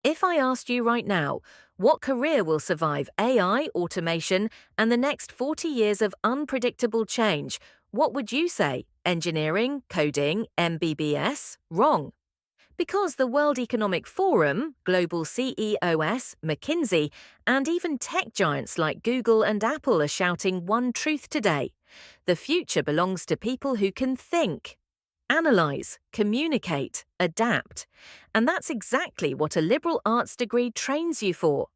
If I asked you right now, what career will survive AI, automation, and the next 40 years of unpredictable change, what would you say? Engineering, coding, MBBS? Wrong. Because the World Economic Forum, global CEOs, McKinsey, and even tech giants like Google and Apple are shouting one truth today. The future belongs to people who can think, analyze, communicate, adapt. And that's exactly what a liberal arts degree trains you for.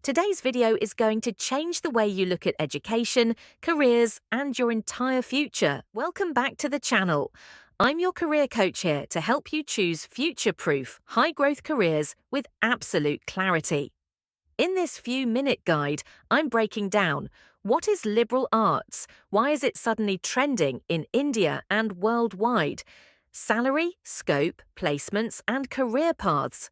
Today's video is going to change the way you look at education, careers, and your entire future. Welcome back to the channel. I'm your career coach here to help you choose future-proof, high-growth careers with absolute clarity. In this few-minute guide, I'm breaking down what is liberal arts, why is it suddenly trending in India and worldwide, salary, scope, placements, and career paths,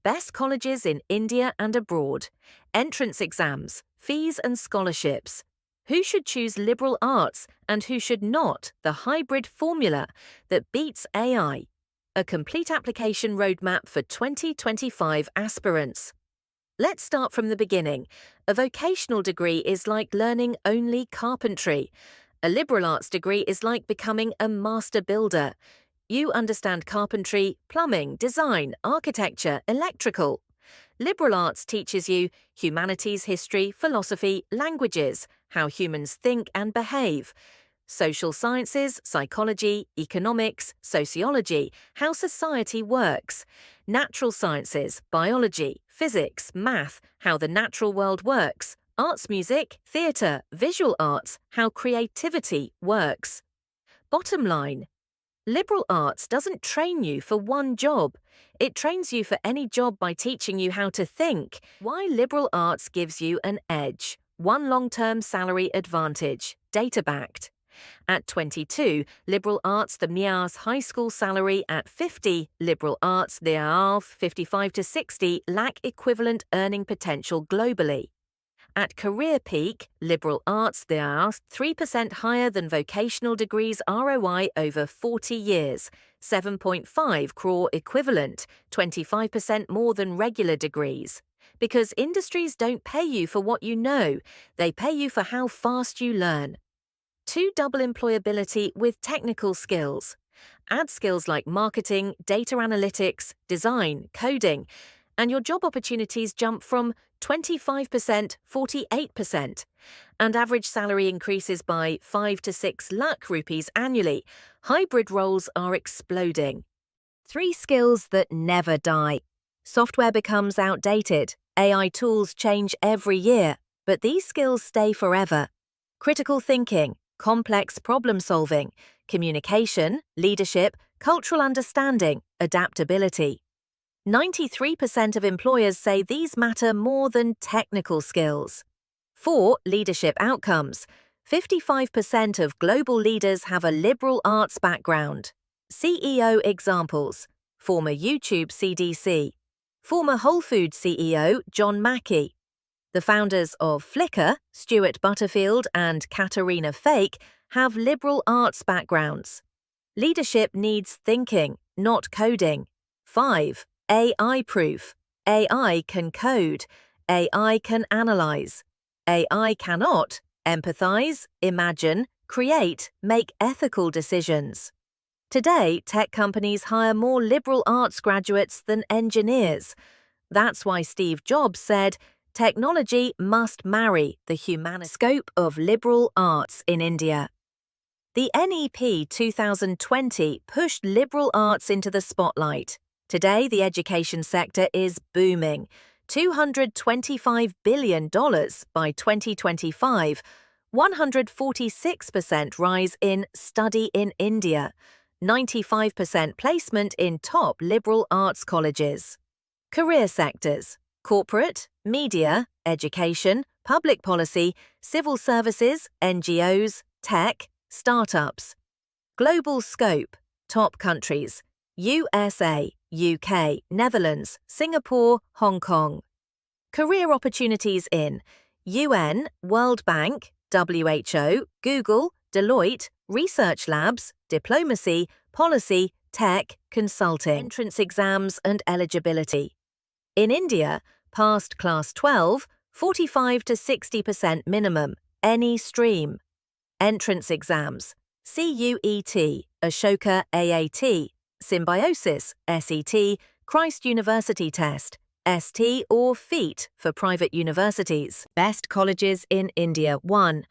best colleges in India and abroad, entrance exams, fees and scholarships, who should choose liberal arts and who should not, the hybrid formula that beats AI, a complete application roadmap for 2025 aspirants. Let's start from the beginning. A vocational degree is like learning only carpentry. A liberal arts degree is like becoming a master builder. You understand carpentry, plumbing, design, architecture, electrical. Liberal arts teaches you humanities, history, philosophy, languages, how humans think and behave. Social sciences, psychology, economics, sociology, how society works. Natural sciences, biology, physics, math, how the natural world works. Arts, music, theatre, visual arts, how creativity works. Bottom line, liberal arts doesn't train you for one job. It trains you for any job by teaching you how to think. Why liberal arts gives you an edge. One long-term salary advantage, data-backed. At 22, liberal arts the MIA's high school salary at 50, liberal arts the ARV 55 to 60 lack equivalent earning potential globally. At career peak, liberal arts they are 3% higher than vocational degrees ROI over 40 years, 7.5 crore equivalent, 25% more than regular degrees. Because industries don't pay you for what you know, they pay you for how fast you learn. 2 double employability with technical skills. Add skills like marketing, data analytics, design, coding, and your job opportunities jump from 25% 48%, and average salary increases by 5 to 6 lakh rupees annually. Hybrid roles are exploding. 3 skills that never die. Software becomes outdated. AI tools change every year, but these skills stay forever. Critical thinking, complex problem-solving, communication, leadership, cultural understanding, adaptability. 93% of employers say these matter more than technical skills. 4. Leadership outcomes. 55% of global leaders have a liberal arts background. CEO examples. Former YouTube CDC. Former Whole Foods CEO John Mackey. The founders of Flickr, Stuart Butterfield and Katarina Fake, have liberal arts backgrounds. Leadership needs thinking, not coding. 5. AI proof. AI can code. AI can analyze. AI cannot empathize, imagine, create, make ethical decisions. Today, tech companies hire more liberal arts graduates than engineers. That's why Steve Jobs said, technology must marry the human scope of liberal arts in India. The NEP 2020 pushed liberal arts into the spotlight. Today, the education sector is booming. $225 billion by 2025, 146% rise in study in India, 95% placement in top liberal arts colleges. Career sectors: corporate, media, education, public policy, civil services, NGOs, tech, startups. Global scope: top countries: USA, UK, Netherlands, Singapore, Hong Kong. Career opportunities in UN, World Bank, WHO, Google, Deloitte, research labs, diplomacy, policy, tech, consulting. Entrance exams and eligibility. In India, passed Class 12, 45 to 60% minimum, any stream. Entrance exams, CUET, Ashoka AAT, Symbiosis, SET, Christ University Test, ST or FEAT for private universities. Best colleges in India 1.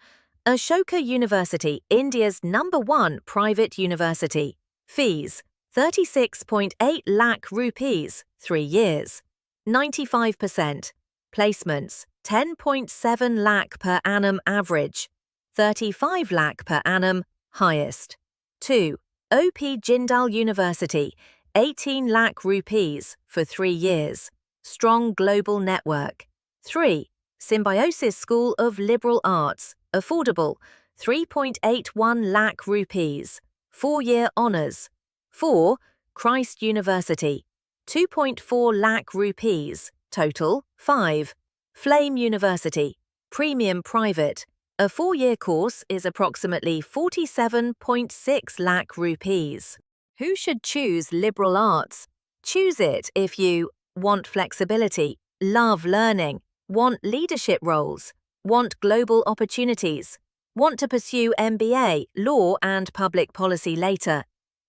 Ashoka University, India's #1 private university. Fees, 36.8 lakh rupees, 3 years. 95%. Placements, 10.7 lakh per annum average. 35 lakh per annum, highest. 2. OP Jindal University, 18 lakh rupees for 3 years. Strong global network. 3. Symbiosis School of Liberal Arts, affordable, 3.81 lakh rupees, 4-year honours. 4. Christ University, 2.4 lakh rupees, total 5. Flame University, premium private. A 4-year course is approximately 47.6 lakh rupees. Who should choose liberal arts? Choose it if you want flexibility, love learning, want leadership roles, want global opportunities, want to pursue MBA, law and public policy later.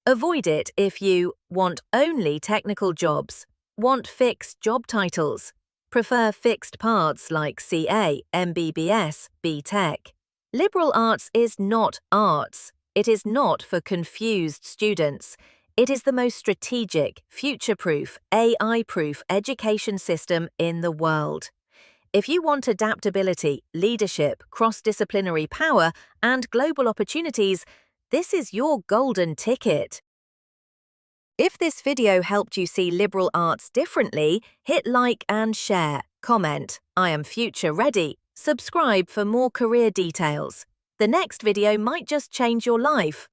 Avoid it if you want only technical jobs, want fixed job titles, prefer fixed paths like CA, MBBS, BTech. Liberal arts is not arts. It is not for confused students. It is the most strategic, future-proof, AI-proof education system in the world. If you want adaptability, leadership, cross-disciplinary power, and global opportunities, this is your golden ticket. If this video helped you see liberal arts differently, hit like and share, comment, I am future ready, subscribe for more career details. The next video might just change your life.